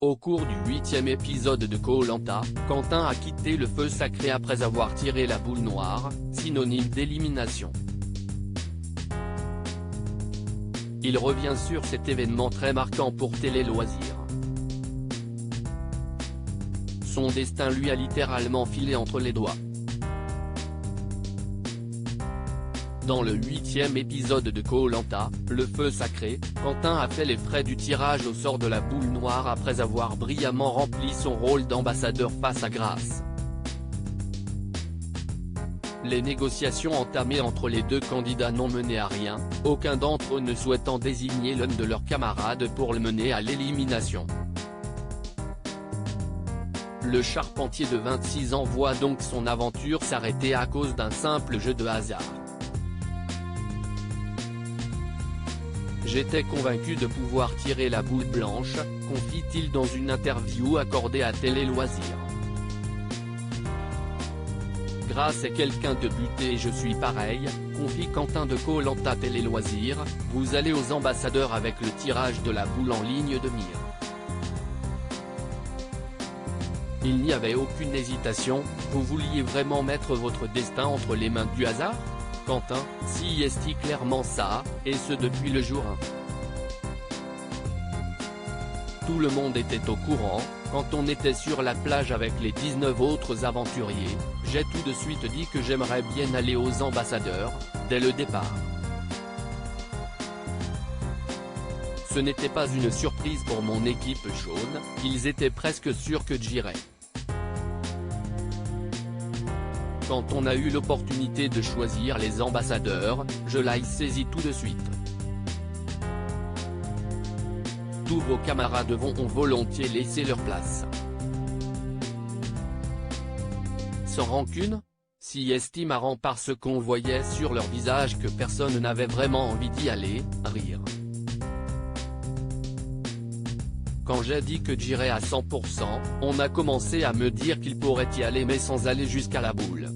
Au cours du 8e épisode de Koh-Lanta, Quentin a quitté le feu sacré après avoir tiré la boule noire, synonyme d'élimination. Il revient sur cet événement très marquant pour Télé Loisirs. Son destin lui a littéralement filé entre les doigts. Dans le 8e épisode de Koh-Lanta, le feu sacré, Quentin a fait les frais du tirage au sort de la boule noire après avoir brillamment rempli son rôle d'ambassadeur face à Grace. Les négociations entamées entre les deux candidats n'ont mené à rien, aucun d'entre eux ne souhaitant désigner l'un de leurs camarades pour le mener à l'élimination. Le charpentier de 26 ans voit donc son aventure s'arrêter à cause d'un simple jeu de hasard. J'étais convaincu de pouvoir tirer la boule blanche, confie-t-il dans une interview accordée à Télé Loisirs. Grace est quelqu'un de buté et je suis pareil, confie Quentin de Koh-Lanta Télé Loisirs, vous allez aux ambassadeurs avec le tirage de la boule en ligne de mire. Il n'y avait aucune hésitation, vous vouliez vraiment mettre votre destin entre les mains du hasard ? Quentin, si est clairement ça, et ce depuis le jour 1. Tout le monde était au courant, quand on était sur la plage avec les 19 autres aventuriers, j'ai tout de suite dit que j'aimerais bien aller aux ambassadeurs, dès le départ. Ce n'était pas une surprise pour mon équipe jaune, ils étaient presque sûrs que j'irais. Quand on a eu l'opportunité de choisir les ambassadeurs, je l'ai saisi tout de suite. Tous vos camarades ont volontiers laissé leur place. Sans rancune ? Si est marrant parce qu'on voyait sur leur visage que personne n'avait vraiment envie d'y aller, rire. Quand j'ai dit que j'irais à 100%, on a commencé à me dire qu'il pourrait y aller mais sans aller jusqu'à la boule.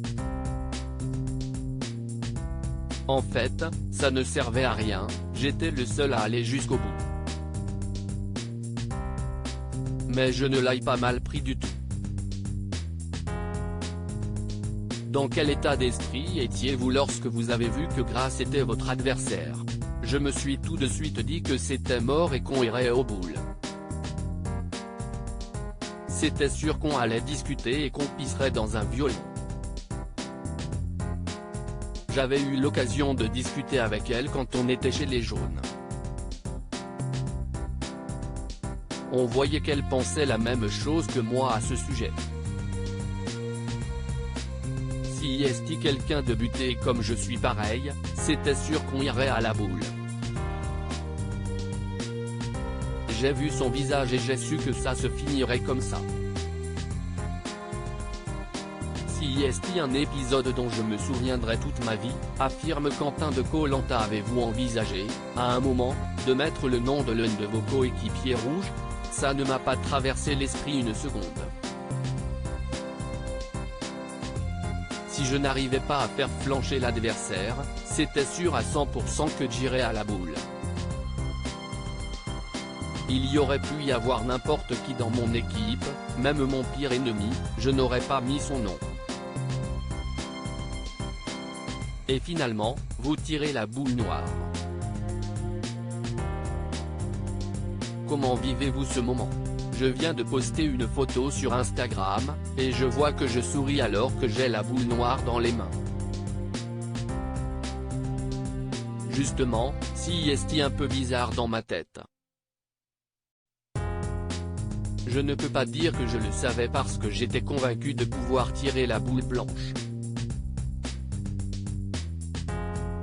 En fait, ça ne servait à rien, j'étais le seul à aller jusqu'au bout. Mais je ne l'ai pas mal pris du tout. Dans quel état d'esprit étiez-vous lorsque vous avez vu que Grace était votre adversaire ? Je me suis tout de suite dit que c'était mort et qu'on irait aux boules. C'était sûr qu'on allait discuter et qu'on pisserait dans un violon. J'avais eu l'occasion de discuter avec elle quand on était chez les jaunes. On voyait qu'elle pensait la même chose que moi à ce sujet. Si est quelqu'un de buté comme je suis pareil, c'était sûr qu'on irait à la boule. J'ai vu son visage et j'ai su que ça se finirait comme ça. Si est un épisode dont je me souviendrai toute ma vie, affirme Quentin de Koh-Lanta. Avez-vous envisagé, à un moment, de mettre le nom de l'un de vos coéquipiers rouges ? Ça ne m'a pas traversé l'esprit une seconde. Si je n'arrivais pas à faire flancher l'adversaire, c'était sûr à 100% que j'irais à la boule. Il y aurait pu y avoir n'importe qui dans mon équipe, même mon pire ennemi, je n'aurais pas mis son nom. Et finalement, vous tirez la boule noire. Comment vivez-vous ce moment ? Je viens de poster une photo sur Instagram, et je vois que je souris alors que j'ai la boule noire dans les mains. Justement, si est un peu bizarre dans ma tête. Je ne peux pas dire que je le savais parce que j'étais convaincu de pouvoir tirer la boule blanche.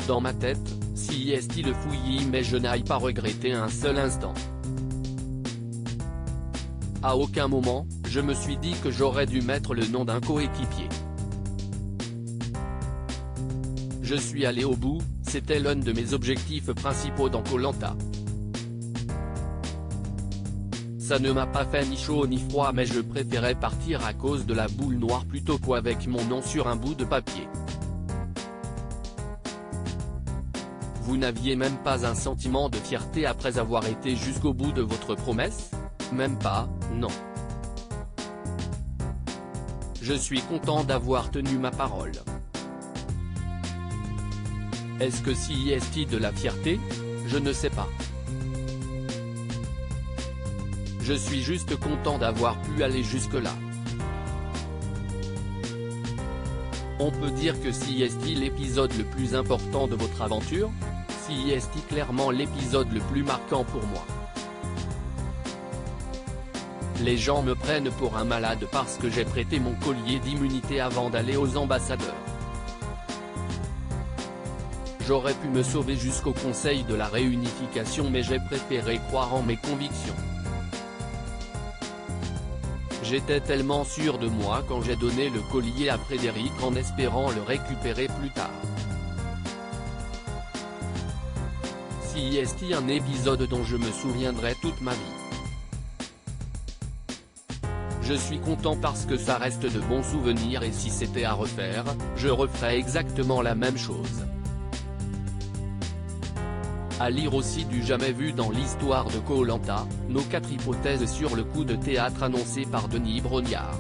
Dans ma tête, si est le fouillis mais je n'aille pas regretter un seul instant. À aucun moment, je me suis dit que j'aurais dû mettre le nom d'un coéquipier. Je suis allé au bout, c'était l'un de mes objectifs principaux dans Koh-Lanta. Ça ne m'a pas fait ni chaud ni froid mais je préférais partir à cause de la boule noire plutôt qu'avec mon nom sur un bout de papier. Vous n'aviez même pas un sentiment de fierté après avoir été jusqu'au bout de votre promesse ? Même pas, non. Je suis content d'avoir tenu ma parole. Est-ce que CIST de la fierté? Je ne sais pas. Je suis juste content d'avoir pu aller jusque-là. On peut dire que CIST l'épisode le plus important de votre aventure? CIST clairement l'épisode le plus marquant pour moi. Les gens me prennent pour un malade parce que j'ai prêté mon collier d'immunité avant d'aller aux ambassadeurs. J'aurais pu me sauver jusqu'au Conseil de la réunification mais j'ai préféré croire en mes convictions. J'étais tellement sûr de moi quand j'ai donné le collier à Frédéric en espérant le récupérer plus tard. CIST un épisode dont je me souviendrai toute ma vie. Je suis content parce que ça reste de bons souvenirs et si c'était à refaire, je referais exactement la même chose. À lire aussi du jamais vu dans l'histoire de Koh Lanta, nos 4 hypothèses sur le coup de théâtre annoncé par Denis Brognard.